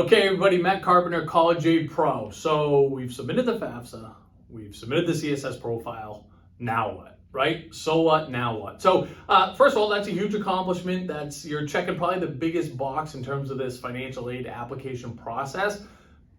Okay, everybody, Matt Carpenter, College Aid Pro. So we've submitted the FAFSA, we've submitted the CSS profile. Now what, right? So what, now what? So first of all, that's a huge accomplishment. You're checking probably the biggest box in terms of this financial aid application process,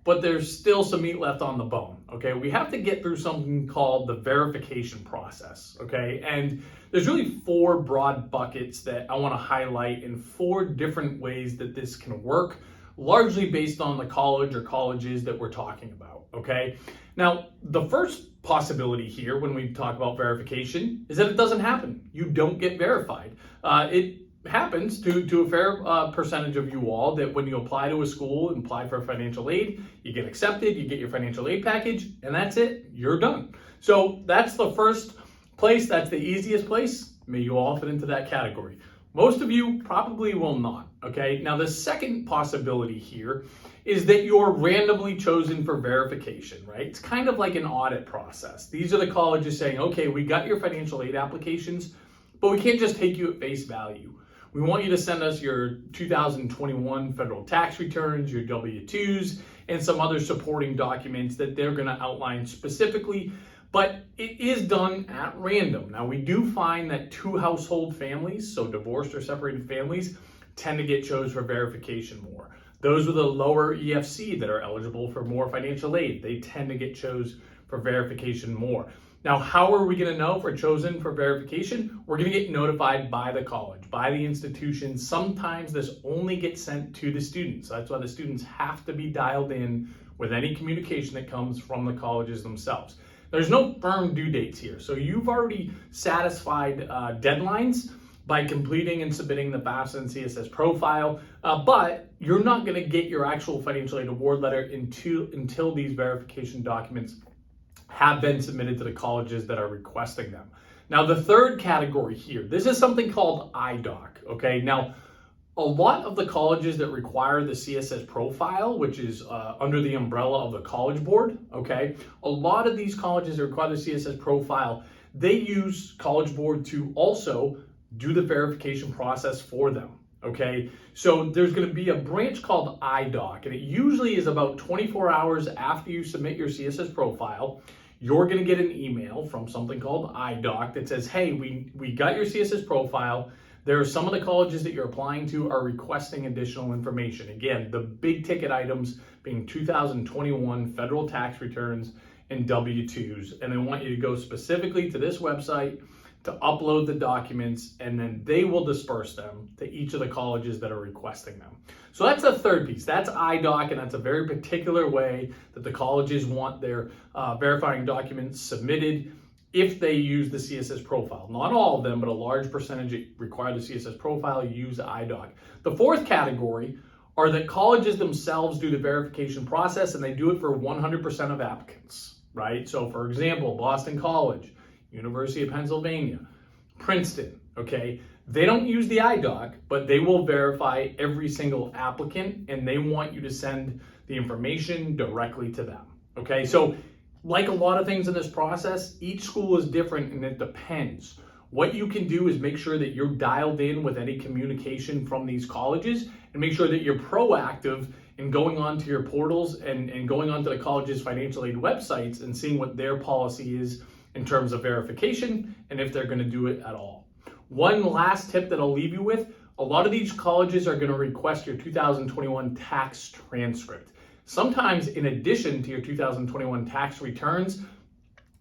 but there's still some meat left on the bone, okay? We have to get through something called the verification process, okay? And there's really four broad buckets that I wanna highlight in four different ways that this can work, largely based on the college or colleges that we're talking about, okay? Now, the first possibility here when we talk about verification is that it doesn't happen. You don't get verified. It happens to a fair percentage of you all that when you apply to a school and apply for financial aid, you get accepted, you get your financial aid package, and that's it, you're done. So that's the first place, that's the easiest place. May you all fit into that category. Most of you probably will not, okay? Now the second possibility here is that you're randomly chosen for verification, right? It's kind of like an audit process. These are the colleges saying, okay, we got your financial aid applications, but we can't just take you at face value. We want you to send us your 2021 federal tax returns, your W-2s, and some other supporting documents that they're gonna outline specifically, but it is done at random. Now, we do find that two household families, so divorced or separated families, tend to get chosen for verification more. Those with a lower EFC that are eligible for more financial aid, they tend to get chosen for verification more. Now, how are we gonna know if we're chosen for verification? We're gonna get notified by the college, by the institution. Sometimes this only gets sent to the students. That's why the students have to be dialed in with any communication that comes from the colleges themselves. There's no firm due dates here. So you've already satisfied deadlines by completing and submitting the FAFSA and CSS profile, but you're not gonna get your actual financial aid award letter until these verification documents have been submitted to the colleges that are requesting them. Now, the third category here, this is something called IDOC, okay? Now, a lot of the colleges that require the CSS profile, which is under the umbrella of the College Board, okay? A lot of these colleges that require the CSS profile, they use College Board to also do the verification process for them, okay? So there's gonna be a branch called IDOC, and it usually is about 24 hours after you submit your CSS profile. You're gonna get an email from something called IDOC that says, hey, we got your CSS profile. There are some of the colleges that you're applying to are requesting additional information. Again, the big ticket items being 2021 federal tax returns and W-2s. And they want you to go specifically to this website to upload the documents, and then they will disperse them to each of the colleges that are requesting them. So that's the third piece. That's IDOC, and that's a very particular way that the colleges want their verifying documents submitted if they use the CSS profile. Not all of them, but a large percentage that require the CSS profile use IDOC. The fourth category are that colleges themselves do the verification process, and they do it for 100% of applicants, right? So for example, Boston College, University of Pennsylvania, Princeton, okay? They don't use the IDOC, but they will verify every single applicant, and they want you to send the information directly to them, okay? So like a lot of things in this process, each school is different and it depends. What you can do is make sure that you're dialed in with any communication from these colleges and make sure that you're proactive in going onto your portals and going onto the college's financial aid websites and seeing what their policy is in terms of verification and if they're gonna do it at all. One last tip that I'll leave you with, a lot of these colleges are gonna request your 2021 tax transcript. Sometimes in addition to your 2021 tax returns,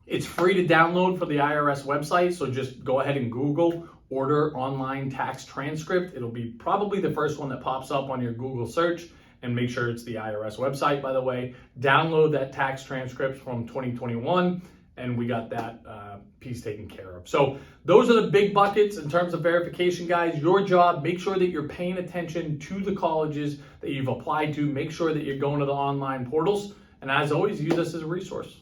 it's free to download for the IRS website. So just go ahead and Google order online tax transcript. It'll be probably the first one that pops up on your Google search, and make sure it's the IRS website, by the way. Download that tax transcript from 2021, and we got that piece taken care of. So those are the big buckets in terms of verification, guys. Your job, make sure that you're paying attention to the colleges that you've applied to. Make sure that you're going to the online portals. And as always, use this as a resource.